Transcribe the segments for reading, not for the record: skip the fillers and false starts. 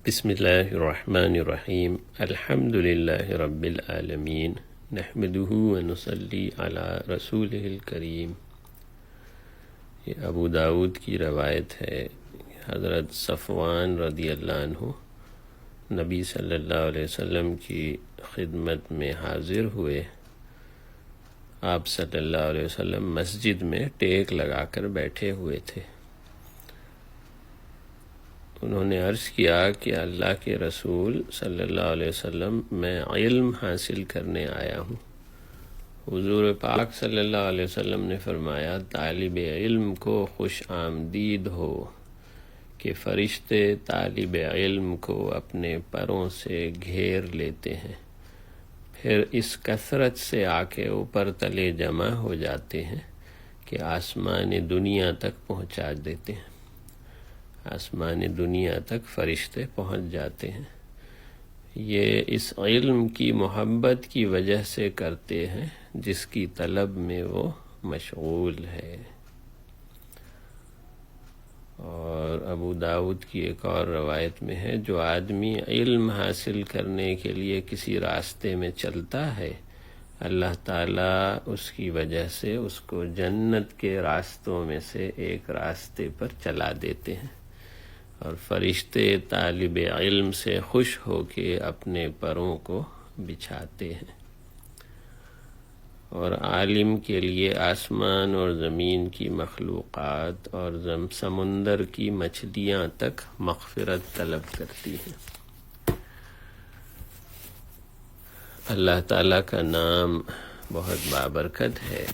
بسم اللہ الرحمن الرحیم الحمد للہ رب العالمین نحمدہ ونصلی علی رسولہ الکریم۔ یہ ابو داود کی روایت ہے۔ حضرت صفوان رضی اللہ عنہ نبی صلی اللہ علیہ وسلم کی خدمت میں حاضر ہوئے۔ آپ صلی اللہ علیہ وسلم مسجد میں ٹیک لگا کر بیٹھے ہوئے تھے۔ انہوں نے عرض کیا کہ اللہ کے رسول صلی اللہ علیہ وسلم میں علم حاصل کرنے آیا ہوں۔ حضور پاک صلی اللہ علیہ وسلم نے فرمایا، طالب علم کو خوش آمدید ہو کہ فرشتے طالب علم کو اپنے پروں سے گھیر لیتے ہیں، پھر اس کثرت سے آ کے اوپر تلے جمع ہو جاتے ہیں کہ آسمان دنیا تک پہنچا دیتے ہیں۔ آسمان دنیا تک فرشتے پہنچ جاتے ہیں۔ یہ اس علم کی محبت کی وجہ سے کرتے ہیں جس کی طلب میں وہ مشغول ہے۔ اور ابو داود کی ایک اور روایت میں ہے، جو آدمی علم حاصل کرنے کے لیے کسی راستے میں چلتا ہے، اللہ تعالیٰ اس کی وجہ سے اس کو جنت کے راستوں میں سے ایک راستے پر چلا دیتے ہیں، اور فرشتے طالب علم سے خوش ہو کے اپنے پروں کو بچھاتے ہیں۔ اور عالم کے لیے آسمان اور زمین کی مخلوقات اور سمندر کی مچھلیاں تک مغفرت طلب کرتی ہیں۔ اللہ تعالیٰ کا نام بہت بابرکت ہے،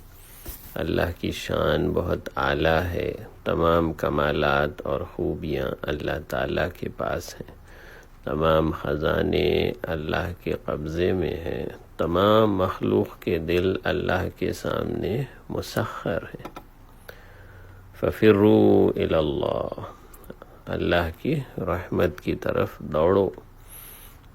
اللہ کی شان بہت اعلیٰ ہے، تمام کمالات اور خوبیاں اللہ تعالیٰ کے پاس ہیں، تمام خزانے اللہ کے قبضے میں ہیں، تمام مخلوق کے دل اللہ کے سامنے مسخر ہیں۔ ففروا الی اللہ، اللہ کی رحمت کی طرف دوڑو۔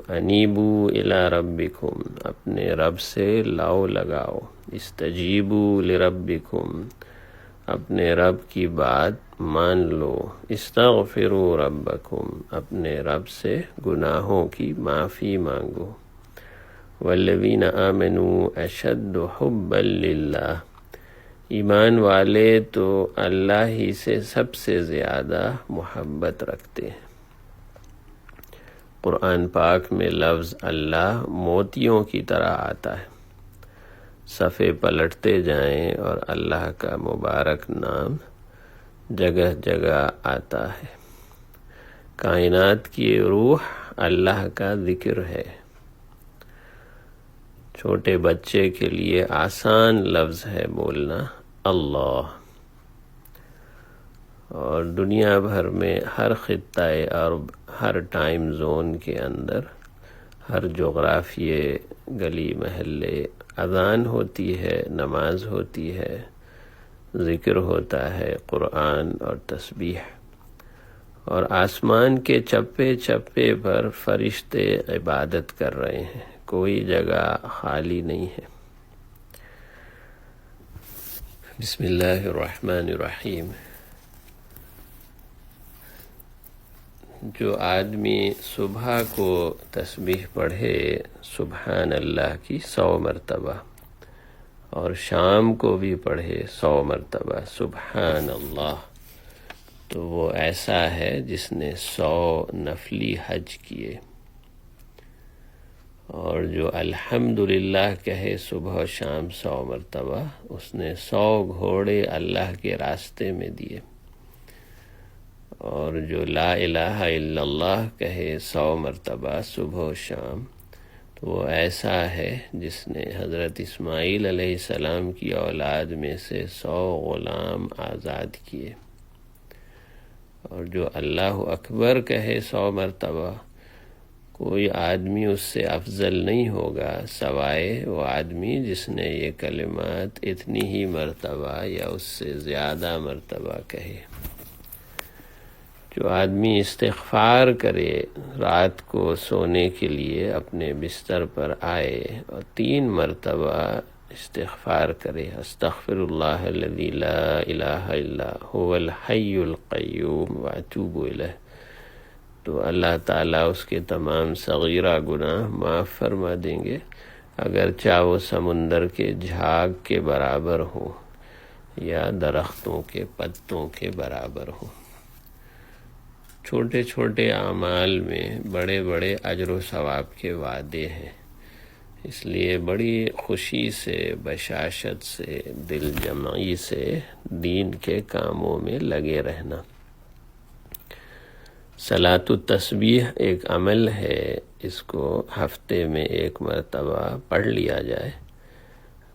انیبوا الی ربکم، اپنے رب سے لاؤ لگاؤ۔ استجیبوا لربکم، اپنے رب کی بات مان لو۔ استغفروا ربکم، اپنے رب سے گناہوں کی معافی مانگو۔ والذین آمنوا اشد حبا للہ، ایمان والے تو اللہ ہی سے سب سے زیادہ محبت رکھتے ہیں۔ قرآن پاک میں لفظ اللہ موتیوں کی طرح آتا ہے، صفحے پلٹتے جائیں اور اللہ کا مبارک نام جگہ جگہ آتا ہے۔ کائنات کی روح اللہ کا ذکر ہے۔ چھوٹے بچے کے لیے آسان لفظ ہے بولنا اللہ، اور دنیا بھر میں ہر خطہ عرب، ہر ٹائم زون کے اندر، ہر جغرافیے، گلی محلے اذان ہوتی ہے، نماز ہوتی ہے، ذکر ہوتا ہے، قرآن اور تسبیح، اور آسمان کے چپے چپے پر فرشتے عبادت کر رہے ہیں، کوئی جگہ خالی نہیں ہے۔ بسم اللہ الرحمن الرحیم۔ جو آدمی صبح کو تسبیح پڑھے سبحان اللہ کی 100 مرتبہ، اور شام کو بھی پڑھے 100 مرتبہ سبحان اللہ، تو وہ ایسا ہے جس نے 100 نفلی حج کیے۔ اور جو الحمدللہ کہے صبح و شام 100 مرتبہ، اس نے 100 گھوڑے اللہ کے راستے میں دیے۔ اور جو لا الہ الا اللہ کہے 100 مرتبہ صبح و شام، تو وہ ایسا ہے جس نے حضرت اسماعیل علیہ السلام کی اولاد میں سے 100 غلام آزاد کیے۔ اور جو اللہ اکبر کہے 100 مرتبہ، کوئی آدمی اس سے افضل نہیں ہوگا سوائے وہ آدمی جس نے یہ کلمات اتنی ہی مرتبہ یا اس سے زیادہ مرتبہ کہے۔ جو آدمی استغفار کرے، رات کو سونے کے لیے اپنے بستر پر آئے اور 3 مرتبہ استغفار کرے، استغفر اللہ الذی لا الہ الا هو الحی القیوم واتوب الیہ، تو اللہ تعالیٰ اس کے تمام صغیرہ گناہ معاف فرما دیں گے، اگرچہ وہ سمندر کے جھاگ کے برابر ہو یا درختوں کے پتوں کے برابر ہو۔ چھوٹے چھوٹے اعمال میں بڑے بڑے اجر و ثواب کے وعدے ہیں، اس لیے بڑی خوشی سے، بشاشت سے، دل جمعی سے دین کے کاموں میں لگے رہنا۔ صلاۃ التسبیح ایک عمل ہے، اس کو ہفتے میں ایک مرتبہ پڑھ لیا جائے۔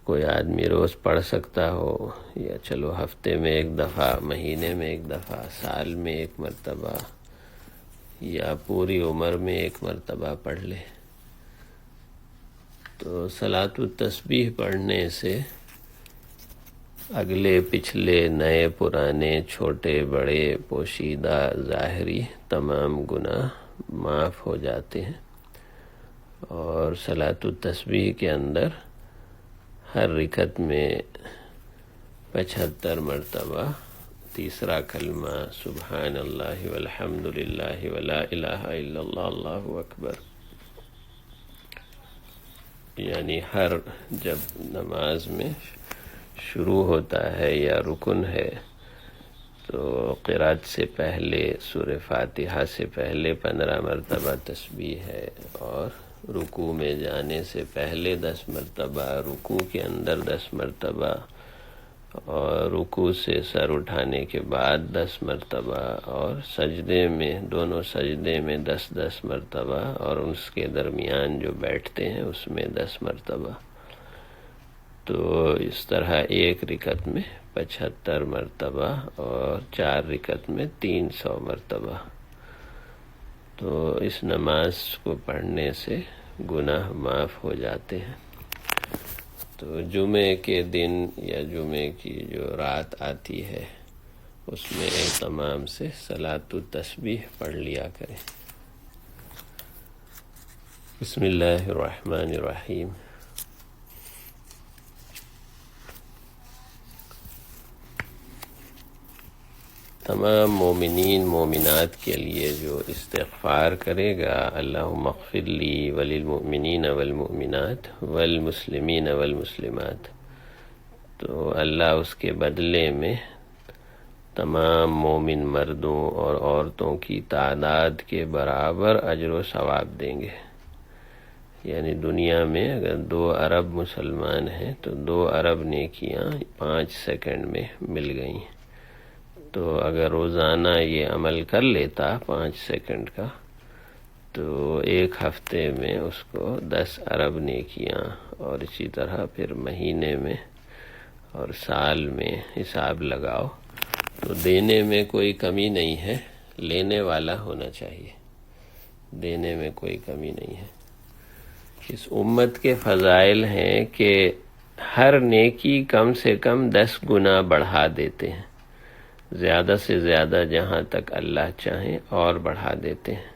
کوئی آدمی روز پڑھ سکتا ہو، یا چلو ہفتے میں ایک دفعہ، مہینے میں ایک دفعہ، سال میں ایک مرتبہ، یا پوری عمر میں ایک مرتبہ پڑھ لے۔ تو صلاۃ التسبیح پڑھنے سے اگلے پچھلے نئے پرانے چھوٹے بڑے پوشیدہ ظاہری تمام گناہ معاف ہو جاتے ہیں، اور صلاۃ التسبیح کے اندر ہر رکعت میں 75 مرتبہ تیسرا کلمہ سبحان اللہ والحمد للہ ولا الہ الا اللہ اللہ اکبر، یعنی ہر جب نماز میں شروع ہوتا ہے یا رکن ہے تو قرات سے پہلے سورہ فاتحہ سے پہلے 15 مرتبہ تسبیح ہے، اور رکوع میں جانے سے پہلے 10 مرتبہ، رکوع کے اندر 10 مرتبہ، اور رکوع سے سر اٹھانے کے بعد 10 مرتبہ، اور سجدے میں، دونوں سجدے میں 10 مرتبہ، اور اس کے درمیان جو بیٹھتے ہیں اس میں 10 مرتبہ۔ تو اس طرح ایک رکعت میں 75 مرتبہ اور 4 رکعت میں 300 مرتبہ۔ تو اس نماز کو پڑھنے سے گناہ معاف ہو جاتے ہیں۔ تو جمعے کے دن یا جمعے کی جو رات آتی ہے اس میں تمام سے صلاۃ التسبیح پڑھ لیا کریں۔ بسم اللہ الرحمن الرحیم۔ تمام مومنین مومنات کے لیے جو استغفار کرے گا، اللہم اغفر لی وللمؤمنین والمؤمنات والمسلمین والمسلمات، تو اللہ اس کے بدلے میں تمام مومن مردوں اور عورتوں کی تعداد کے برابر اجر و ثواب دیں گے۔ یعنی دنیا میں اگر 2 ارب مسلمان ہیں تو 2 ارب نیکیاں 5 سیکنڈ میں مل گئیں۔ تو اگر روزانہ یہ عمل کر لیتا 5 سیکنڈ کا، تو ایک ہفتے میں اس کو 10 ارب نیکیاں، اور اسی طرح پھر مہینے میں اور سال میں حساب لگاؤ تو دینے میں کوئی کمی نہیں ہے، لینے والا ہونا چاہیے، دینے میں کوئی کمی نہیں ہے۔ اس امت کے فضائل ہیں کہ ہر نیکی کم سے کم 10 گنا بڑھا دیتے ہیں، زیادہ سے زیادہ جہاں تک اللہ چاہیں اور بڑھا دیتے ہیں۔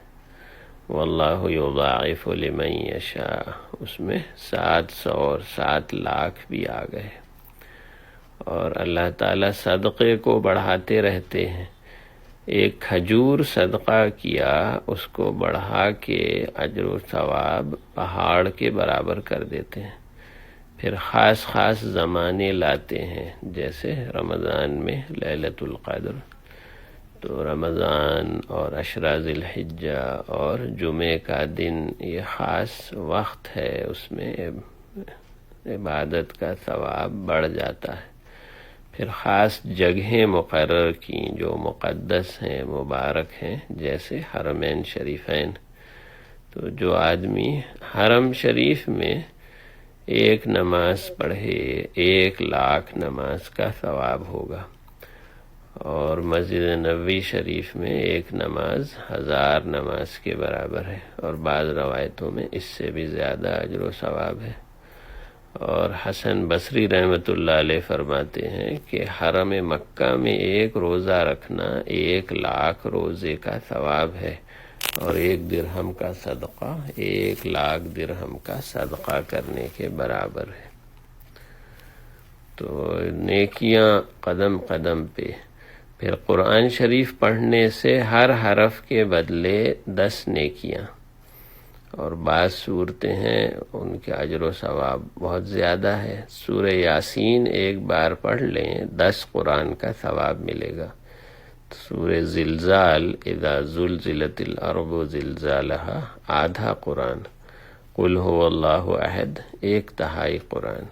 واللہ یضاعف لمن یشاء، اس میں 700 اور 7 لاکھ بھی آ گئے، اور اللہ تعالیٰ صدقے کو بڑھاتے رہتے ہیں۔ ایک کھجور صدقہ کیا، اس کو بڑھا کے اجر و ثواب پہاڑ کے برابر کر دیتے ہیں۔ پھر خاص خاص زمانے لاتے ہیں، جیسے رمضان میں لیلۃ القدر، تو رمضان اور عشرہ ذی الحجہ اور جمعے کا دن یہ خاص وقت ہے، اس میں عبادت کا ثواب بڑھ جاتا ہے۔ پھر خاص جگہیں مقرر کی جو مقدس ہیں، مبارک ہیں، جیسے حرمین شریفین۔ تو جو آدمی حرم شریف میں ایک نماز پڑھے 1 لاکھ نماز کا ثواب ہوگا، اور مسجد نبوی شریف میں ایک نماز 1000 نماز کے برابر ہے، اور بعض روایتوں میں اس سے بھی زیادہ اجر و ثواب ہے۔ اور حسن بصری رحمۃ اللہ علیہ فرماتے ہیں کہ حرم مکہ میں ایک روزہ رکھنا 1 لاکھ روزے کا ثواب ہے، اور 1 درہم کا صدقہ 1 لاکھ درہم کا صدقہ کرنے کے برابر ہے۔ تو نیکیاں قدم قدم پہ، پھر قرآن شریف پڑھنے سے ہر حرف کے بدلے 10 نیکیاں، اور بعض صورتیں ہیں ان کے اجر و ثواب بہت زیادہ ہے۔ سورہ یاسین ایک بار پڑھ لیں 10 قرآن کا ثواب ملے گا۔ سورہ زلزال اذا زلزلت الارض زلزالہا آدھا قرآن، قل هو اللہ احد 1/3 قرآن،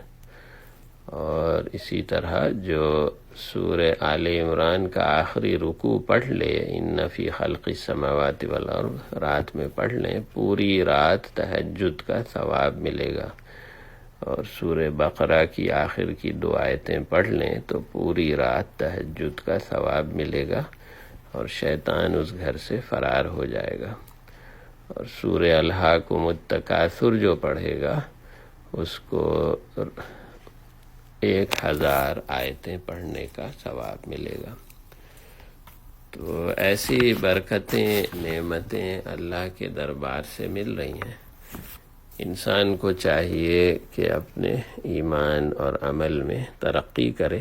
اور اسی طرح جو سورہ آل عمران کا آخری رکوع پڑھ لے ان فی خلق السماوات والارض، رات میں پڑھ لیں پوری رات تہجد کا ثواب ملے گا، اور سورہ بقرہ کی آخر کی 2 آیتیں پڑھ لیں تو پوری رات تہجد کا ثواب ملے گا، اور شیطان اس گھر سے فرار ہو جائے گا۔ اور سورہ الہاکم التکاثر جو پڑھے گا اس کو 1000 آیتیں پڑھنے کا ثواب ملے گا۔ تو ایسی برکتیں، نعمتیں اللہ کے دربار سے مل رہی ہیں۔ انسان کو چاہیے کہ اپنے ایمان اور عمل میں ترقی کرے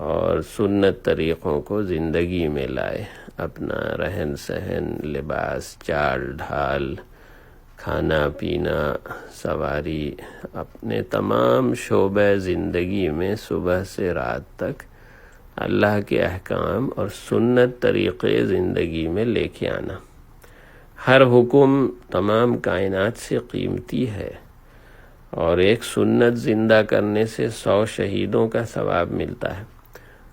اور سنت طریقوں کو زندگی میں لائے، اپنا رہن سہن، لباس، چال ڈھال، کھانا پینا، سواری، اپنے تمام شعبہ زندگی میں صبح سے رات تک اللہ کے احکام اور سنت طریقے زندگی میں لے کے آنا۔ ہر حکم تمام کائنات سے قیمتی ہے، اور ایک سنت زندہ کرنے سے 100 شہیدوں کا ثواب ملتا ہے،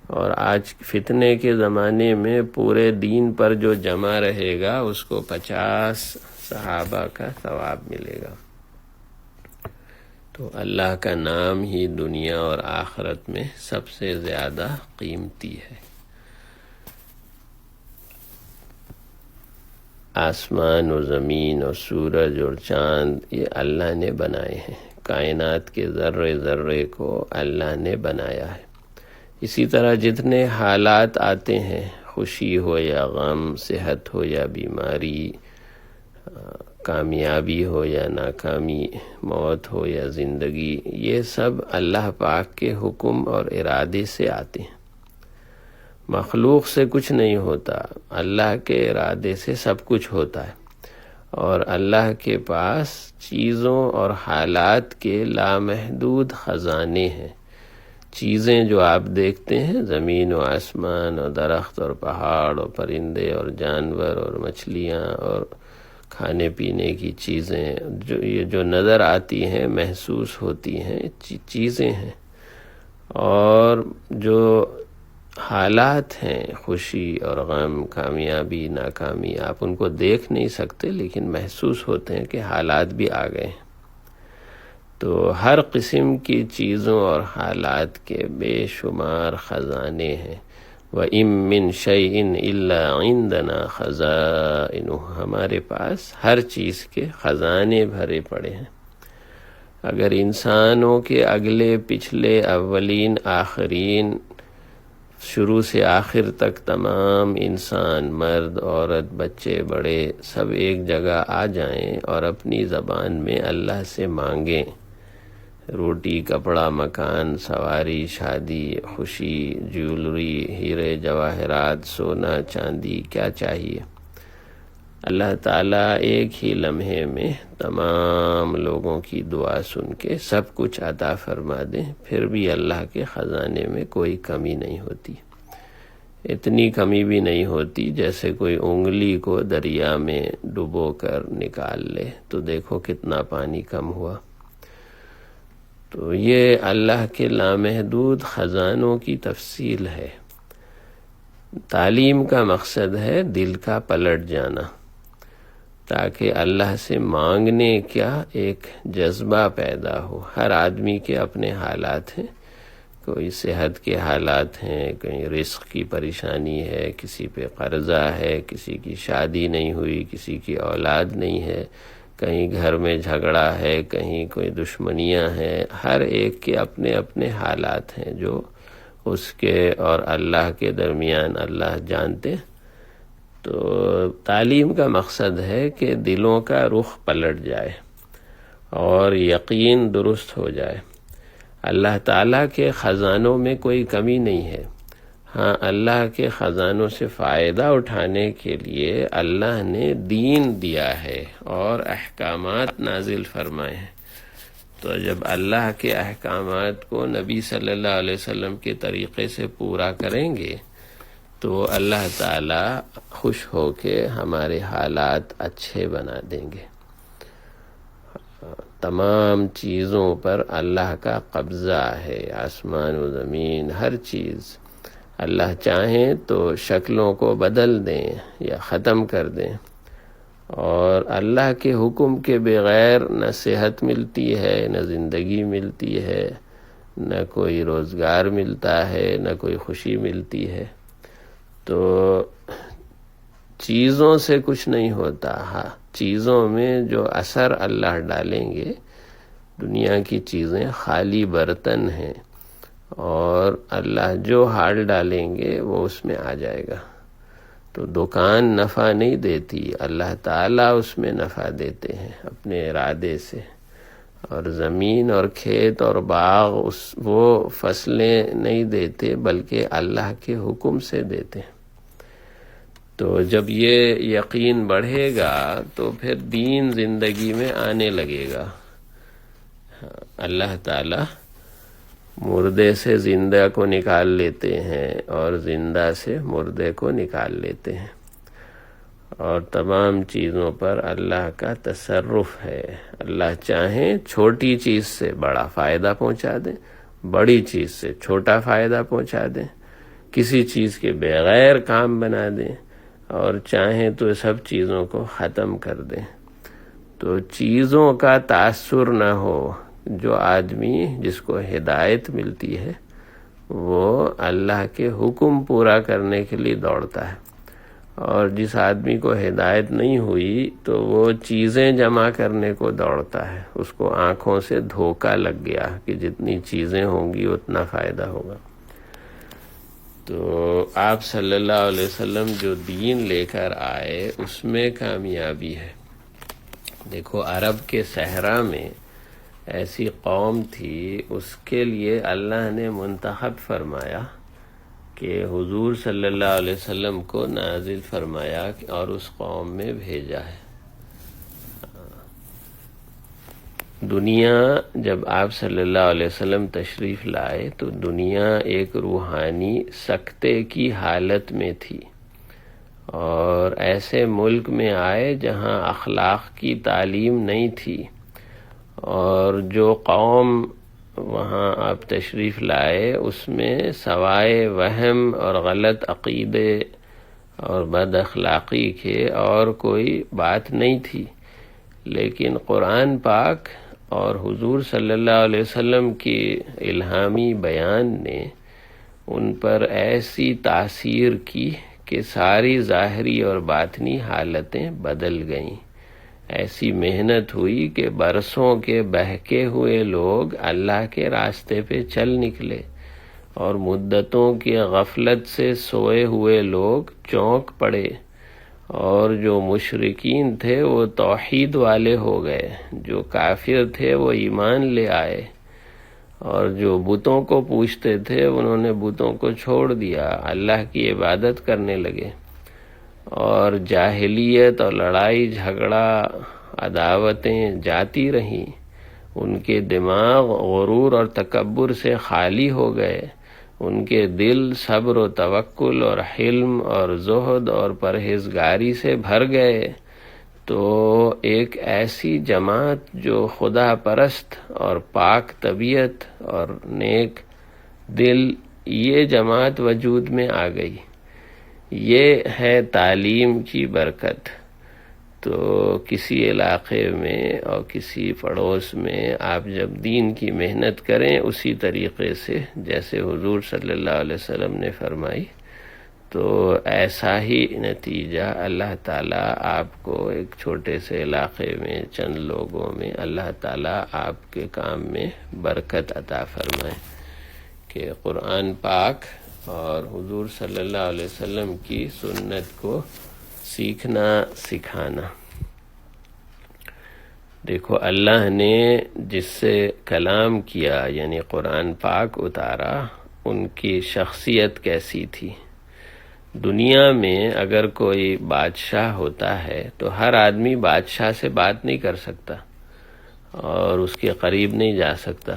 اور آج فتنے کے زمانے میں پورے دین پر جو جمع رہے گا اس کو 50 صحابہ کا ثواب ملے گا۔ تو اللہ کا نام ہی دنیا اور آخرت میں سب سے زیادہ قیمتی ہے۔ آسمان و زمین اور سورج اور چاند یہ اللہ نے بنائے ہیں، کائنات کے ذرے ذرے کو اللہ نے بنایا ہے۔ اسی طرح جتنے حالات آتے ہیں، خوشی ہو یا غم، صحت ہو یا بیماری، کامیابی ہو یا ناکامی، موت ہو یا زندگی، یہ سب اللہ پاک کے حکم اور ارادے سے آتے ہیں۔ مخلوق سے کچھ نہیں ہوتا، اللہ کے ارادے سے سب کچھ ہوتا ہے، اور اللہ کے پاس چیزوں اور حالات کے لامحدود خزانے ہیں۔ چیزیں جو آپ دیکھتے ہیں، زمین و آسمان اور درخت اور پہاڑ اور پرندے اور جانور اور مچھلیاں اور کھانے پینے کی چیزیں، جو نظر آتی ہیں، محسوس ہوتی ہیں، چیزیں ہیں، اور جو حالات ہیں، خوشی اور غم، کامیابی، ناکامی، آپ ان کو دیکھ نہیں سکتے لیکن محسوس ہوتے ہیں کہ حالات بھی آ گئے ہیں۔ تو ہر قسم کی چیزوں اور حالات کے بے شمار خزانے ہیں۔ وَإِن مِّن شَيْءٍ إِلَّا عِندَنَا خَزَائِنُهُ، ہمارے پاس ہر چیز کے خزانے بھرے پڑے ہیں۔ اگر انسانوں کے اگلے پچھلے اولین آخرین، شروع سے آخر تک تمام انسان، مرد عورت، بچے بڑے، سب ایک جگہ آ جائیں اور اپنی زبان میں اللہ سے مانگیں، روٹی، کپڑا، مکان، سواری، شادی، خوشی، جیولری، ہیرے جواہرات، سونا، چاندی، کیا چاہیے، اللہ تعالیٰ ایک ہی لمحے میں تمام لوگوں کی دعا سن کے سب کچھ عطا فرما دیں، پھر بھی اللہ کے خزانے میں کوئی کمی نہیں ہوتی۔ اتنی کمی بھی نہیں ہوتی جیسے کوئی انگلی کو دریا میں ڈبو کر نکال لے تو دیکھو کتنا پانی کم ہوا۔ تو یہ اللہ کے لامحدود خزانوں کی تفصیل ہے۔ تعلیم کا مقصد ہے دل کا پلٹ جانا، تاکہ اللہ سے مانگنے کا ایک جذبہ پیدا ہو۔ ہر آدمی کے اپنے حالات ہیں، کوئی صحت کے حالات ہیں، کہیں رزق کی پریشانی ہے، کسی پہ قرضہ ہے، کسی کی شادی نہیں ہوئی، کسی کی اولاد نہیں ہے، کہیں گھر میں جھگڑا ہے، کہیں کوئی دشمنیاں ہیں۔ ہر ایک کے اپنے اپنے حالات ہیں جو اس کے اور اللہ کے درمیان اللہ جانتے۔ تو تعلیم کا مقصد ہے کہ دلوں کا رخ پلٹ جائے اور یقین درست ہو جائے۔ اللہ تعالیٰ کے خزانوں میں کوئی کمی نہیں ہے۔ ہاں، اللہ کے خزانوں سے فائدہ اٹھانے کے لیے اللہ نے دین دیا ہے اور احکامات نازل فرمائے ہیں۔ تو جب اللہ کے احکامات کو نبی صلی اللہ علیہ وسلم کے طریقے سے پورا کریں گے تو اللہ تعالی خوش ہو کے ہمارے حالات اچھے بنا دیں گے۔ تمام چیزوں پر اللہ کا قبضہ ہے، آسمان و زمین، ہر چیز۔ اللہ چاہیں تو شکلوں کو بدل دیں یا ختم کر دیں، اور اللہ کے حکم کے بغیر نہ صحت ملتی ہے، نہ زندگی ملتی ہے، نہ کوئی روزگار ملتا ہے، نہ کوئی خوشی ملتی ہے۔ تو چیزوں سے کچھ نہیں ہوتا۔ ہاں، چیزوں میں جو اثر اللہ ڈالیں گے، دنیا کی چیزیں خالی برتن ہیں، اور اللہ جو حال ڈالیں گے وہ اس میں آ جائے گا۔ تو دکان نفع نہیں دیتی، اللہ تعالیٰ اس میں نفع دیتے ہیں اپنے ارادے سے۔ اور زمین اور کھیت اور باغ وہ فصلیں نہیں دیتے، بلکہ اللہ کے حکم سے دیتے ہیں۔ تو جب یہ یقین بڑھے گا تو پھر دین زندگی میں آنے لگے گا۔ اللہ تعالیٰ مردے سے زندہ کو نکال لیتے ہیں اور زندہ سے مردے کو نکال لیتے ہیں، اور تمام چیزوں پر اللہ کا تصرف ہے۔ اللہ چاہیں چھوٹی چیز سے بڑا فائدہ پہنچا دیں، بڑی چیز سے چھوٹا فائدہ پہنچا دیں، کسی چیز کے بغیر کام بنا دیں، اور چاہیں تو سب چیزوں کو ختم کر دیں۔ تو چیزوں کا تاثر نہ ہو۔ جو آدمی جس کو ہدایت ملتی ہے وہ اللہ کے حکم پورا کرنے کے لیے دوڑتا ہے، اور جس آدمی کو ہدایت نہیں ہوئی تو وہ چیزیں جمع کرنے کو دوڑتا ہے۔ اس کو آنکھوں سے دھوکہ لگ گیا کہ جتنی چیزیں ہوں گی اتنا فائدہ ہوگا۔ تو آپ صلی اللہ علیہ وسلم جو دین لے کر آئے اس میں کامیابی ہے۔ دیکھو، عرب کے صحرا میں ایسی قوم تھی، اس کے لیے اللہ نے منتخب فرمایا کہ حضور صلی اللہ علیہ وسلم کو نازل فرمایا اور اس قوم میں بھیجا ہے۔ دنیا جب آپ صلی اللہ علیہ وسلم تشریف لائے تو دنیا ایک روحانی سکتے کی حالت میں تھی، اور ایسے ملک میں آئے جہاں اخلاق کی تعلیم نہیں تھی، اور جو قوم وہاں آپ تشریف لائے اس میں سوائے وہم اور غلط عقیدے اور بد اخلاقی کے اور کوئی بات نہیں تھی، لیکن قرآن پاک اور حضور صلی اللہ علیہ وسلم کی الہامی بیان نے ان پر ایسی تاثیر کی کہ ساری ظاہری اور باطنی حالتیں بدل گئیں۔ ایسی محنت ہوئی کہ برسوں کے بہکے ہوئے لوگ اللہ کے راستے پہ چل نکلے، اور مدتوں کی غفلت سے سوئے ہوئے لوگ چونک پڑے، اور جو مشرکین تھے وہ توحید والے ہو گئے، جو کافر تھے وہ ایمان لے آئے، اور جو بتوں کو پوجتے تھے انہوں نے بتوں کو چھوڑ دیا، اللہ کی عبادت کرنے لگے۔ اور جاہلیت اور لڑائی جھگڑا عداوتیں جاتی رہیں، ان کے دماغ غرور اور تکبر سے خالی ہو گئے، ان کے دل صبر و توکل اور حلم اور زہد اور پرہیزگاری سے بھر گئے۔ تو ایک ایسی جماعت جو خدا پرست اور پاک طبیعت اور نیک دل، یہ جماعت وجود میں آ گئی۔ یہ ہے تعلیم کی برکت۔ تو کسی علاقے میں اور کسی پڑوس میں آپ جب دین کی محنت کریں اسی طریقے سے جیسے حضور صلی اللہ علیہ وسلم نے فرمائی، تو ایسا ہی نتیجہ اللہ تعالیٰ آپ کو ایک چھوٹے سے علاقے میں چند لوگوں میں اللہ تعالیٰ آپ کے کام میں برکت عطا فرمائے کہ قرآن پاک اور حضور صلی اللہ علیہ وسلم کی سنت کو سیکھنا سکھانا۔ دیکھو، اللہ نے جس سے کلام کیا یعنی قرآن پاک اتارا، ان کی شخصیت کیسی تھی۔ دنیا میں اگر کوئی بادشاہ ہوتا ہے تو ہر آدمی بادشاہ سے بات نہیں کر سکتا اور اس کے قریب نہیں جا سکتا۔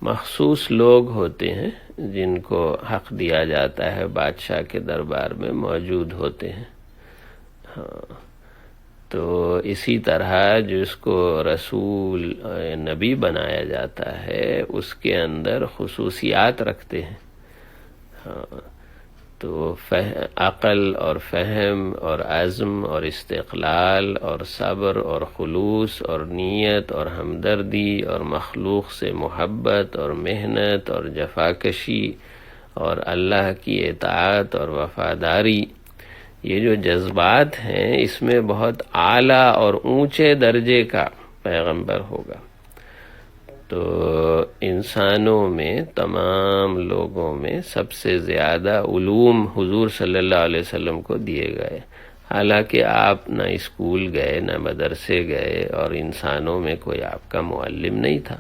مخصوص لوگ ہوتے ہیں جن کو حق دیا جاتا ہے، بادشاہ کے دربار میں موجود ہوتے ہیں۔ تو اسی طرح جس کو رسول نبی بنایا جاتا ہے اس کے اندر خصوصیات رکھتے ہیں۔ تو عقل اور فہم اور عزم اور استقلال اور صبر اور خلوص اور نیت اور ہمدردی اور مخلوق سے محبت اور محنت اور جفاکشی اور اللہ کی اطاعت اور وفاداری، یہ جو جذبات ہیں اس میں بہت اعلیٰ اور اونچے درجے کا پیغمبر ہوگا۔ تو انسانوں میں، تمام لوگوں میں سب سے زیادہ علوم حضور صلی اللہ علیہ وسلم کو دیے گئے، حالانکہ آپ نہ اسکول گئے نہ مدرسے گئے اور انسانوں میں کوئی آپ کا معلم نہیں تھا،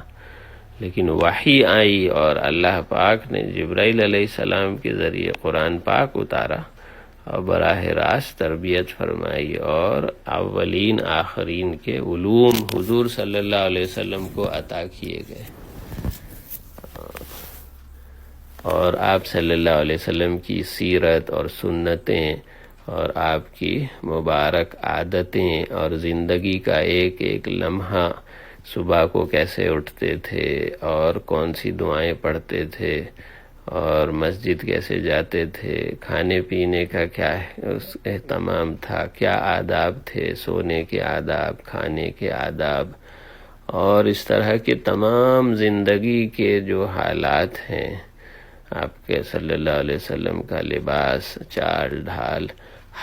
لیکن وحی آئی اور اللہ پاک نے جبرائیل علیہ السلام کے ذریعے قرآن پاک اتارا اور براہ راست تربیت فرمائی، اور اولین آخرین کے علوم حضور صلی اللہ علیہ وسلم کو عطا کیے گئے۔ اور آپ صلی اللہ علیہ وسلم کی سیرت اور سنتیں اور آپ کی مبارک عادتیں اور زندگی کا ایک ایک لمحہ، صبح کو کیسے اٹھتے تھے اور کون سی دعائیں پڑھتے تھے اور مسجد کیسے جاتے تھے، کھانے پینے کا کیا اہتمام تھا، کیا آداب تھے، سونے کے آداب، کھانے کے آداب، اور اس طرح کے تمام زندگی کے جو حالات ہیں، آپ کے صلی اللہ علیہ وسلم کا لباس، چال ڈھال،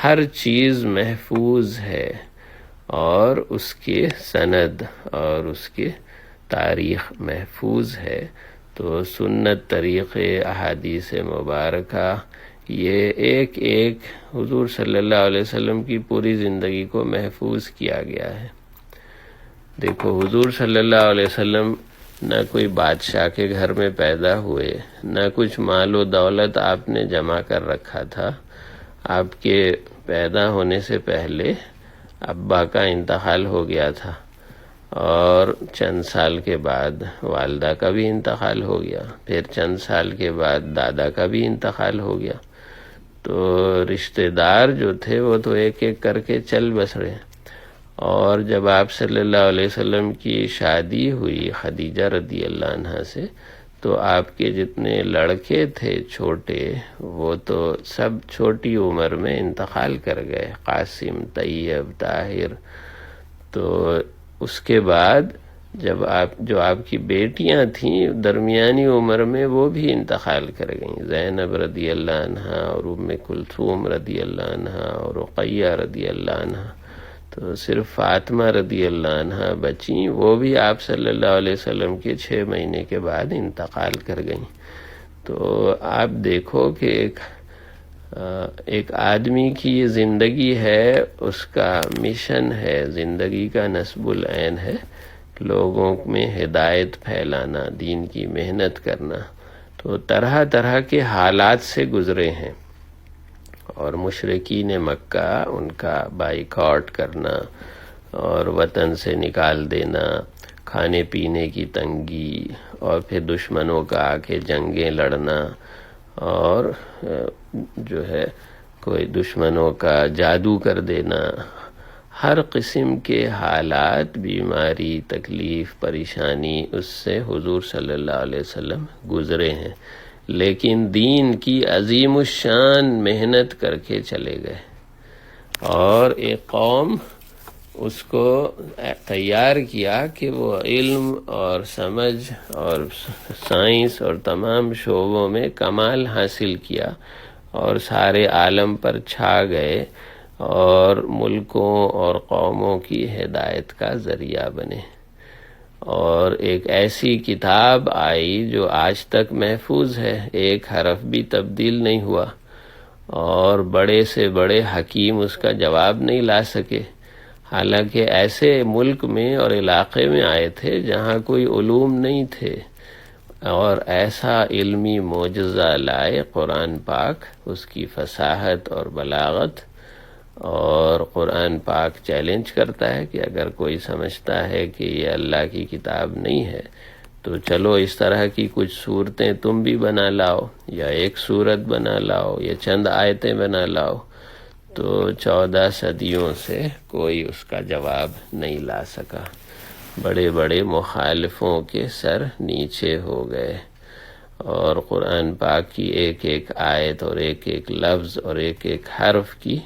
ہر چیز محفوظ ہے، اور اس کی سند اور اس کی تاریخ محفوظ ہے۔ تو سنت، طریقے، احادیث مبارکہ، یہ ایک ایک حضور صلی اللہ علیہ وسلم کی پوری زندگی کو محفوظ کیا گیا ہے۔ دیکھو، حضور صلی اللہ علیہ وسلم نہ کوئی بادشاہ کے گھر میں پیدا ہوئے، نہ کچھ مال و دولت آپ نے جمع کر رکھا تھا۔ آپ کے پیدا ہونے سے پہلے ابا کا انتقال ہو گیا تھا، اور چند سال کے بعد والدہ کا بھی انتقال ہو گیا، پھر چند سال کے بعد دادا کا بھی انتقال ہو گیا۔ تو رشتہ دار جو تھے وہ تو ایک ایک کر کے چل بسرے، اور جب آپ صلی اللہ علیہ وسلم کی شادی ہوئی خدیجہ رضی اللہ عنہا سے، تو آپ کے جتنے لڑکے تھے چھوٹے، وہ تو سب چھوٹی عمر میں انتقال کر گئے، قاسم، طیب، طاہر۔ تو اس کے بعد جب آپ کی بیٹیاں تھیں درمیانی عمر میں، وہ بھی انتقال کر گئیں، زینب رضی اللہ عنہا اور ام کلثوم رضی اللہ عنہا اور رقیہ رضی اللہ عنہا۔ تو صرف فاطمہ رضی اللہ عنہا بچیں، وہ بھی آپ صلی اللہ علیہ وسلم کے 6 مہینے کے بعد انتقال کر گئیں۔ تو آپ دیکھو کہ ایک آدمی کی یہ زندگی ہے، اس کا مشن ہے، زندگی کا نصب العین ہے لوگوں میں ہدایت پھیلانا، دین کی محنت کرنا۔ تو طرح طرح کے حالات سے گزرے ہیں، اور مشرکین مکہ ان کا بائیکاٹ کرنا اور وطن سے نکال دینا، کھانے پینے کی تنگی، اور پھر دشمنوں کا آ کے جنگیں لڑنا، اور جو ہے کوئی دشمنوں کا جادو کر دینا، ہر قسم کے حالات، بیماری، تکلیف، پریشانی، اس سے حضور صلی اللہ علیہ وسلم گزرے ہیں، لیکن دین کی عظیم الشان محنت کر کے چلے گئے، اور ایک قوم اس کو تیار کیا کہ وہ علم اور سمجھ اور سائنس اور تمام شعبوں میں کمال حاصل کیا، اور سارے عالم پر چھا گئے، اور ملکوں اور قوموں کی ہدایت کا ذریعہ بنے۔ اور ایک ایسی کتاب آئی جو آج تک محفوظ ہے، ایک حرف بھی تبدیل نہیں ہوا، اور بڑے سے بڑے حکیم اس کا جواب نہیں لا سکے، حالانکہ ایسے ملک میں اور علاقے میں آئے تھے جہاں کوئی علوم نہیں تھے، اور ایسا علمی معجزہ لائے قرآن پاک، اس کی فصاحت اور بلاغت. اور قرآن پاک چیلنج کرتا ہے کہ اگر کوئی سمجھتا ہے کہ یہ اللہ کی کتاب نہیں ہے تو چلو اس طرح کی کچھ صورتیں تم بھی بنا لاؤ، یا ایک صورت بنا لاؤ، یا چند آیتیں بنا لاؤ. تو 14 صدیوں سے کوئی اس کا جواب نہیں لا سکا. بڑے بڑے مخالفوں کے سر نیچے ہو گئے، اور قرآن پاک کی ایک ایک آیت اور ایک ایک لفظ اور ایک ایک حرف کی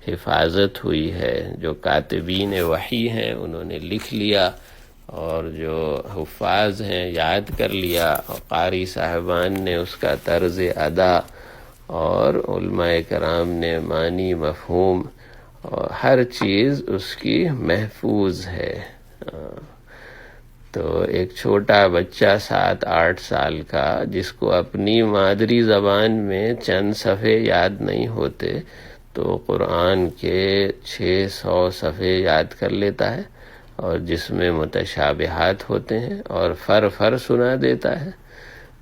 حفاظت ہوئی ہے. جو کاتبین وحی ہیں انہوں نے لکھ لیا، اور جو حفاظ ہیں یاد کر لیا، اور قاری صاحبان نے اس کا طرز ادا، اور علماء کرام نے معنی مفہوم، اور ہر چیز اس کی محفوظ ہے. تو ایک چھوٹا بچہ 7-8 سال کا جس کو اپنی مادری زبان میں چند صفحے یاد نہیں ہوتے تو قرآن کے 600 صفحے یاد کر لیتا ہے، اور جس میں متشابہات ہوتے ہیں اور فر سنا دیتا ہے.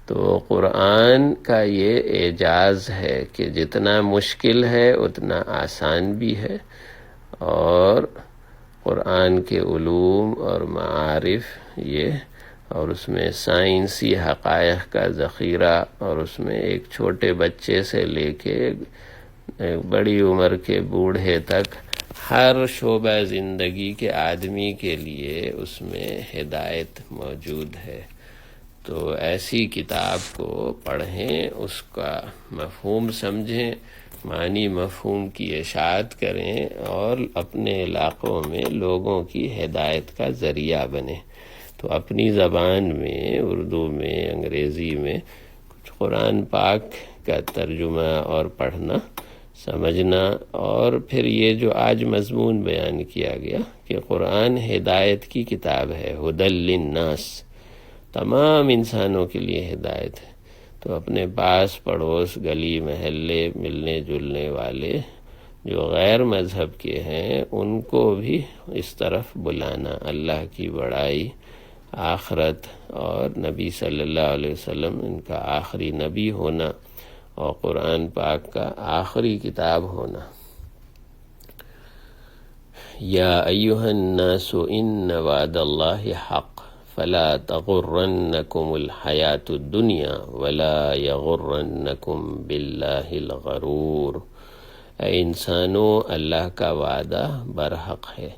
تو قرآن کا یہ اعجاز ہے کہ جتنا مشکل ہے اتنا آسان بھی ہے، اور قرآن کے علوم اور معارف یہ، اور اس میں سائنسی حقائق کا ذخیرہ، اور اس میں ایک چھوٹے بچے سے لے کے بڑی عمر کے بوڑھے تک ہر شعبہ زندگی کے آدمی کے لیے اس میں ہدایت موجود ہے. تو ایسی کتاب کو پڑھیں، اس کا مفہوم سمجھیں، معنی مفہوم کی اشاعت کریں، اور اپنے علاقوں میں لوگوں کی ہدایت کا ذریعہ بنیں. تو اپنی زبان میں، اردو میں، انگریزی میں کچھ قرآن پاک کا ترجمہ اور پڑھنا، سمجھنا، اور پھر یہ جو آج مضمون بیان کیا گیا کہ قرآن ہدایت کی کتاب ہے، ھدی للناس، تمام انسانوں کے لیے ہدایت ہے. تو اپنے پاس پڑوس، گلی محلے، ملنے جلنے والے جو غیر مذہب کے ہیں ان کو بھی اس طرف بلانا، اللہ کی بڑائی، آخرت، اور نبی صلی اللہ علیہ وسلم ان کا آخری نبی ہونا، اور قرآن پاک کا آخری کتاب ہونا. یا ایھا الناس ان وعد اللہ حق فلا تغرنکم الحیاۃ الدنیا ولا یغرنکم باللہ الغرور. اے انسانو، اللہ کا وعدہ برحق ہے،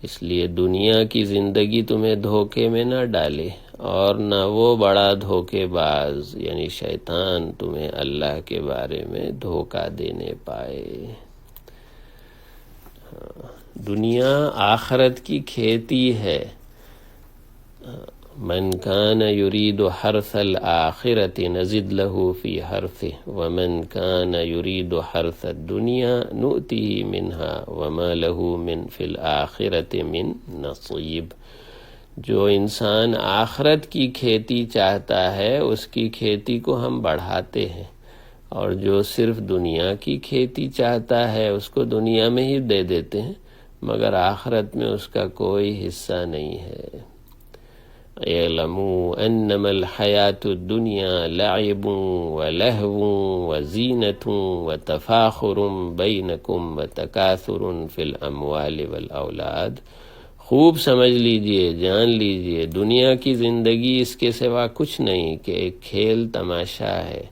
اس لیے دنیا کی زندگی تمہیں دھوکے میں نہ ڈالے، اور نہ وہ بڑا دھوکے باز یعنی شیطان تمہیں اللہ کے بارے میں دھوکہ دینے پائے. دنیا آخرت کی کھیتی ہے. من کان یرید حرث الآخرۃ نزد له فی حرثہ ومن کان یرید حرث الدنیا نؤتیہ منہا وما له من فی الآخرۃ من نصیب. جو انسان آخرت کی کھیتی چاہتا ہے اس کی کھیتی کو ہم بڑھاتے ہیں، اور جو صرف دنیا کی کھیتی چاہتا ہے اس کو دنیا میں ہی دے دیتے ہیں، مگر آخرت میں اس کا کوئی حصہ نہیں ہے. اعلموا انما الحیاۃ الدنیا لعب ولہو وزینۃ وتفاخر بینکم وتکاثر فی الاموال والاولاد. خوب سمجھ لیجئے، جان لیجئے، دنیا کی زندگی اس کے سوا کچھ نہیں کہ ایک کھیل تماشا ہے،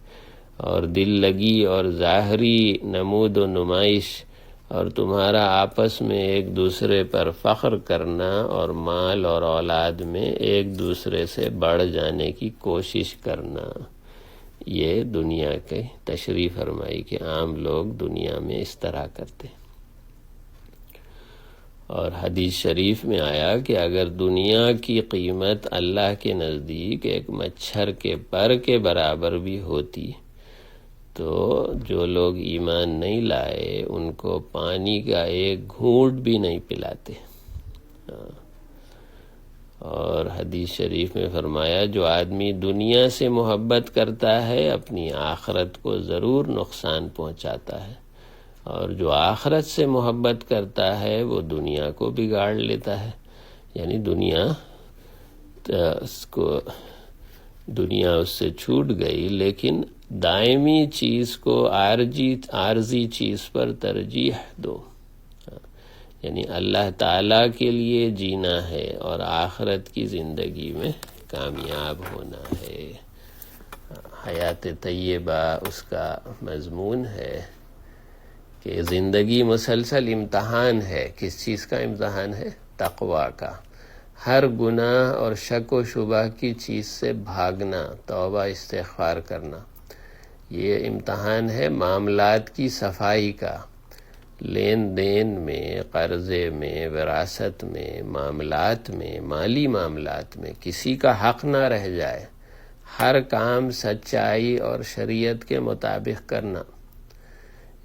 اور دل لگی اور ظاہری نمود و نمائش، اور تمہارا آپس میں ایک دوسرے پر فخر کرنا، اور مال اور اولاد میں ایک دوسرے سے بڑھ جانے کی کوشش کرنا. یہ دنیا کے تشریح فرمائی کہ عام لوگ دنیا میں اس طرح کرتے. اور حدیث شریف میں آیا کہ اگر دنیا کی قیمت اللہ کے نزدیک ایک مچھر کے پر کے برابر بھی ہوتی تو جو لوگ ایمان نہیں لائے ان کو پانی کا ایک گھونٹ بھی نہیں پلاتے. اور حدیث شریف میں فرمایا جو آدمی دنیا سے محبت کرتا ہے اپنی آخرت کو ضرور نقصان پہنچاتا ہے، اور جو آخرت سے محبت کرتا ہے وہ دنیا کو بگاڑ لیتا ہے. یعنی دنیا اس کو دنیا اس سے چھوٹ گئی، لیکن دائمی چیز کو عارضی چیز پر ترجیح دو، یعنی اللہ تعالیٰ کے لیے جینا ہے اور آخرت کی زندگی میں کامیاب ہونا ہے۔ حیات طیبہ اس کا مضمون ہے کہ زندگی مسلسل امتحان ہے۔ کس چیز کا امتحان ہے؟ تقویٰ کا۔ ہر گناہ اور شک و شبہ کی چیز سے بھاگنا، توبہ استغفار کرنا، یہ امتحان ہے معاملات کی صفائی کا۔ لین دین میں، قرضے میں، وراثت میں، معاملات میں، مالی معاملات میں کسی کا حق نہ رہ جائے، ہر کام سچائی اور شریعت کے مطابق کرنا۔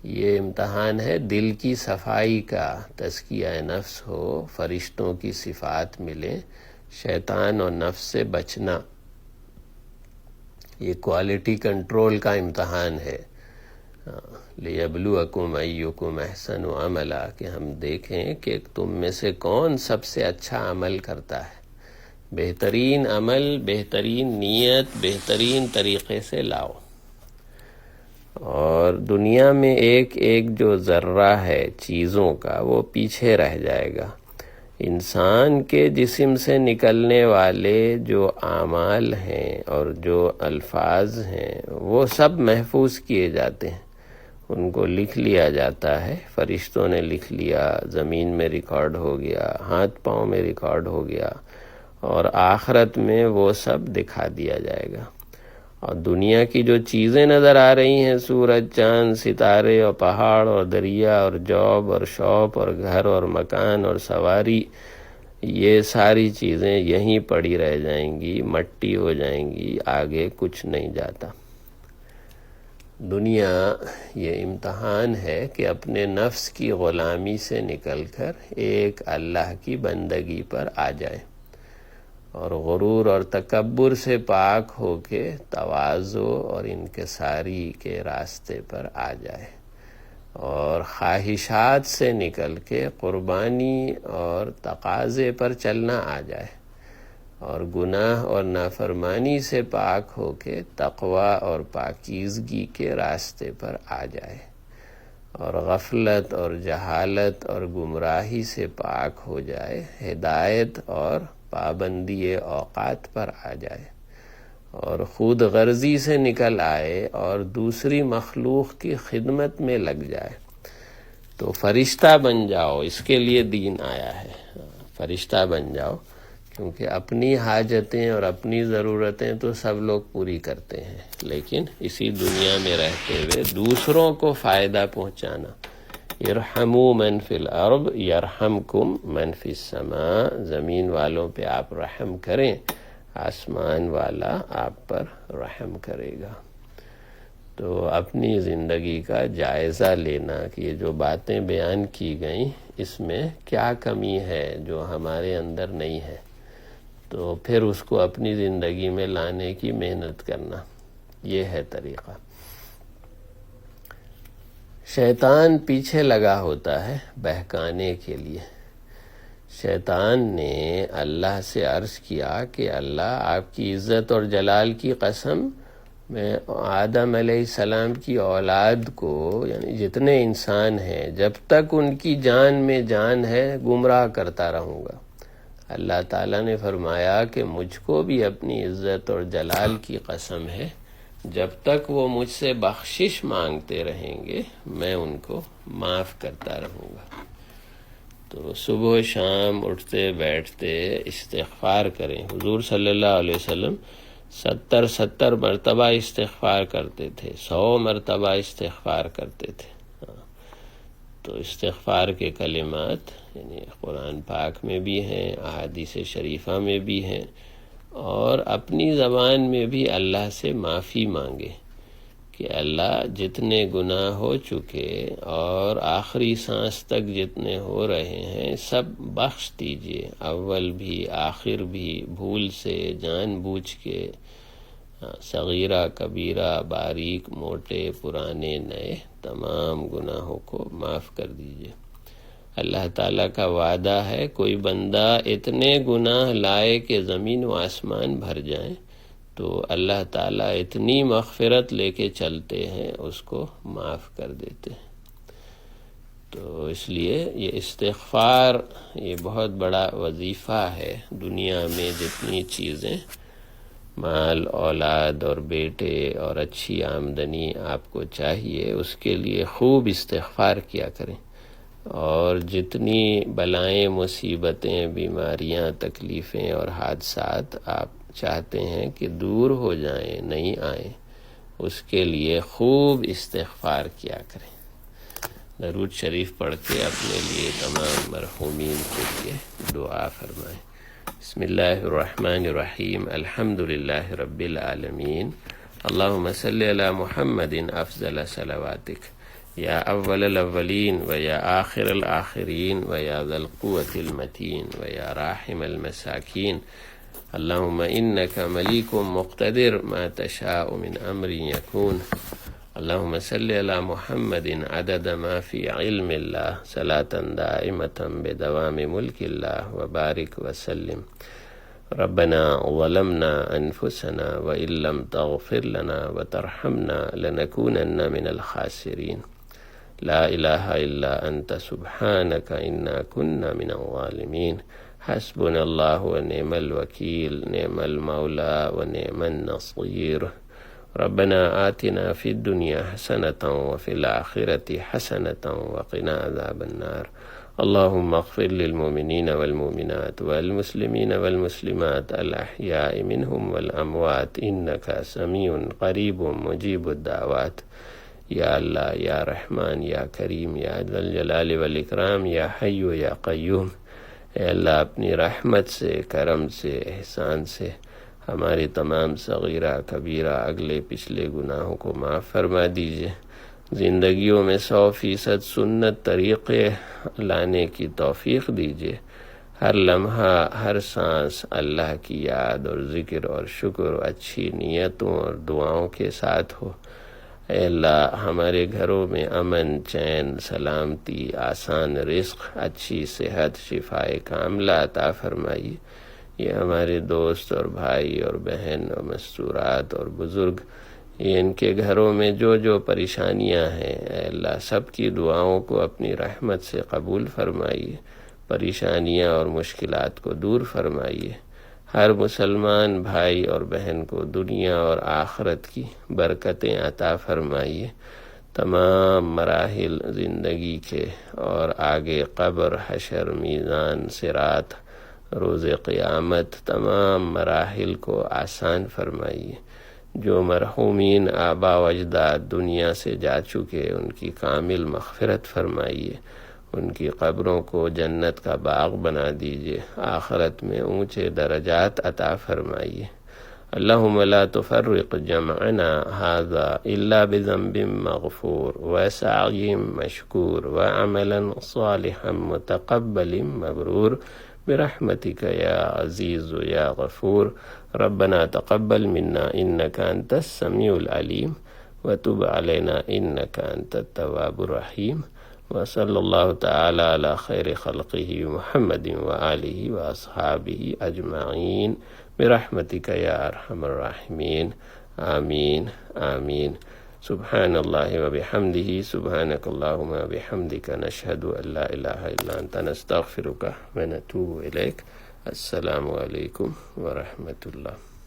یہ امتحان ہے دل کی صفائی کا، تزکیہ نفس ہو، فرشتوں کی صفات ملے، شیطان اور نفس سے بچنا۔ یہ کوالٹی کنٹرول کا امتحان ہے۔ لِيَبْلُوَكُمْ أَيُّكُمْ أَحْسَنُ عَمَلًا، کہ ہم دیکھیں کہ تم میں سے کون سب سے اچھا عمل کرتا ہے۔ بہترین عمل، بہترین نیت، بہترین طریقے سے لاؤ۔ اور دنیا میں ایک ایک جو ذرہ ہے چیزوں کا، وہ پیچھے رہ جائے گا۔ انسان کے جسم سے نکلنے والے جو اعمال ہیں اور جو الفاظ ہیں، وہ سب محفوظ کیے جاتے ہیں، ان کو لکھ لیا جاتا ہے۔ فرشتوں نے لکھ لیا، زمین میں ریکارڈ ہو گیا، ہاتھ پاؤں میں ریکارڈ ہو گیا، اور آخرت میں وہ سب دکھا دیا جائے گا۔ اور دنیا کی جو چیزیں نظر آ رہی ہیں، سورج، چاند، ستارے اور پہاڑ اور دریا اور جاب اور شاپ اور گھر اور مکان اور سواری، یہ ساری چیزیں یہیں پڑی رہ جائیں گی، مٹی ہو جائیں گی، آگے کچھ نہیں جاتا۔ دنیا یہ امتحان ہے کہ اپنے نفس کی غلامی سے نکل کر ایک اللہ کی بندگی پر آ جائے، اور غرور اور تکبر سے پاک ہو کے تواضع اور انکساری کے راستے پر آ جائے، اور خواہشات سے نکل کے قربانی اور تقاضے پر چلنا آ جائے، اور گناہ اور نافرمانی سے پاک ہو کے تقوی اور پاکیزگی کے راستے پر آ جائے، اور غفلت اور جہالت اور گمراہی سے پاک ہو جائے، ہدایت اور پابندی اوقات پر آ جائے، اور خود غرضی سے نکل آئے اور دوسری مخلوق کی خدمت میں لگ جائے۔ تو فرشتہ بن جاؤ، اس کے لیے دین آیا ہے۔ فرشتہ بن جاؤ، کیونکہ اپنی حاجتیں اور اپنی ضرورتیں تو سب لوگ پوری کرتے ہیں، لیکن اسی دنیا میں رہتے ہوئے دوسروں کو فائدہ پہنچانا۔ ارحموا من فی الارض یرحمکم من فی السماء، زمین والوں پہ آپ رحم کریں، آسمان والا آپ پر رحم کرے گا۔ تو اپنی زندگی کا جائزہ لینا کہ یہ جو باتیں بیان کی گئیں، اس میں کیا کمی ہے جو ہمارے اندر نہیں ہے، تو پھر اس کو اپنی زندگی میں لانے کی محنت کرنا، یہ ہے طریقہ۔ شیطان پیچھے لگا ہوتا ہے بہکانے کے لیے۔ شیطان نے اللہ سے عرض کیا کہ اللہ، آپ کی عزت اور جلال کی قسم، میں آدم علیہ السلام کی اولاد کو، یعنی جتنے انسان ہیں، جب تک ان کی جان میں جان ہے گمراہ کرتا رہوں گا۔ اللہ تعالیٰ نے فرمایا کہ مجھ کو بھی اپنی عزت اور جلال کی قسم ہے، جب تک وہ مجھ سے بخشش مانگتے رہیں گے میں ان کو معاف کرتا رہوں گا۔ تو صبح و شام اٹھتے بیٹھتے استغفار کریں۔ حضور صلی اللہ علیہ وسلم 70 مرتبہ استغفار کرتے تھے، 100 مرتبہ استغفار کرتے تھے۔ تو استغفار کے کلمات یعنی قرآن پاک میں بھی ہیں، احادیث شریفہ میں بھی ہیں، اور اپنی زبان میں بھی اللہ سے معافی مانگے کہ اللہ جتنے گناہ ہو چکے اور آخری سانس تک جتنے ہو رہے ہیں سب بخش دیجئے، اول بھی آخر بھی، بھول سے، جان بوجھ کے، صغیرہ کبیرہ، باریک موٹے، پرانے نئے، تمام گناہوں کو معاف کر دیجئے۔ اللہ تعالیٰ کا وعدہ ہے کوئی بندہ اتنے گناہ لائے کہ زمین و آسمان بھر جائیں تو اللہ تعالیٰ اتنی مغفرت لے کے چلتے ہیں، اس کو معاف کر دیتے ہیں۔ تو اس لیے یہ استغفار یہ بہت بڑا وظیفہ ہے۔ دنیا میں جتنی چیزیں، مال، اولاد اور بیٹے اور اچھی آمدنی آپ کو چاہیے، اس کے لیے خوب استغفار کیا کریں، اور جتنی بلائیں، مصیبتیں، بیماریاں، تکلیفیں اور حادثات آپ چاہتے ہیں کہ دور ہو جائیں، نہیں آئیں، اس کے لیے خوب استغفار کیا کریں۔ درود شریف پڑھ کے اپنے لیے، تمام مرحومین کے لیے دعا فرمائیں۔ بسم اللہ الرحمن الرحیم، الحمد للہ رب العالمین، اللہم صلی علی محمد افضل صلواتک، یا اول الاولین و یا آخر الآخرین و یا ذا القوة المتین و یا راحم المساکین، اللہم انک ملیک مقتدر ما تشاء من امر یکون، اللہم صلی علی محمد عدد ما فی علم اللہ، صلاة دائمة بدوام ملک اللہ، وبارک وسلم۔ ربنا ظلمنا انفسنا وإن لم تغفر لنا وترحمنا لنكونن من الخاسرین، لا الہ الا انت سبحانک انا كنا من الظالمین، حسبنا اللہ ونعم الوکیل، نعم المولا ونعم النصیر۔ ربنا آتنا فی الدنیا حسنة وفی الآخرة حسنة وقنا عذاب النار، اللهم اغفر للمؤمنین والمؤمنات والمسلمین والمسلمات الأحیاء منهم والأموات إنك سمیع قریب مجیب الدعوات۔ یا اللہ، یا رحمان، یا کریم، یا ذا الجلال والاکرام، یا حی یا قیوم، اے اللہ اپنی رحمت سے، کرم سے، احسان سے ہمارے تمام صغیرہ کبیرہ اگلے پچھلے گناہوں کو معاف فرما دیجئے، زندگیوں میں 100% سنت طریقے لانے کی توفیق دیجئے، ہر لمحہ، ہر سانس اللہ کی یاد اور ذکر اور شکر اور اچھی نیتوں اور دعاؤں کے ساتھ ہو۔ اے اللہ ہمارے گھروں میں امن، چین، سلامتی، آسان رزق، اچھی صحت، شفائے کاملہ عطا فرمائیے۔ یہ ہمارے دوست اور بھائی اور بہن اور مستورات اور بزرگ، یہ ان کے گھروں میں جو جو پریشانیاں ہیں، اے اللہ سب کی دعاؤں کو اپنی رحمت سے قبول فرمائیے، پریشانیاں اور مشکلات کو دور فرمائیے، ہر مسلمان بھائی اور بہن کو دنیا اور آخرت کی برکتیں عطا فرمائیے، تمام مراحل زندگی کے اور آگے قبر، حشر، میزان، صراط، روز قیامت، تمام مراحل کو آسان فرمائیے۔ جو مرحومین آبا و اجداد دنیا سے جا چکے، ان کی کامل مغفرت فرمائیے، ان کی قبروں کو جنت کا باغ بنا دیجیے، آخرت میں اونچے درجات عطا فرمائیے۔ اللہم لا تفرق جمعنا هذا الا بذنب مغفور وسعی مشکور وعملا صالحا متقبل مبرور برحمتک یا عزیز یا غفور۔ ربنا تقبل منا انک انت السمیع العلیم وتب علینا انک انت التواب الرحیم، وصلی اللہ تعالی علی خیر خلقہ محمد وآلہ واصحابہ اجمعین برحمتک یا ارحم الراحمین، آمین آمین۔ سبحان اللہ وبحمدہ، سبحانک اللہم وبحمدک، نشہد ان لا الہ الا انت، نستغفرک ونتوب الیک۔ السلام علیکم ورحمۃ اللہ۔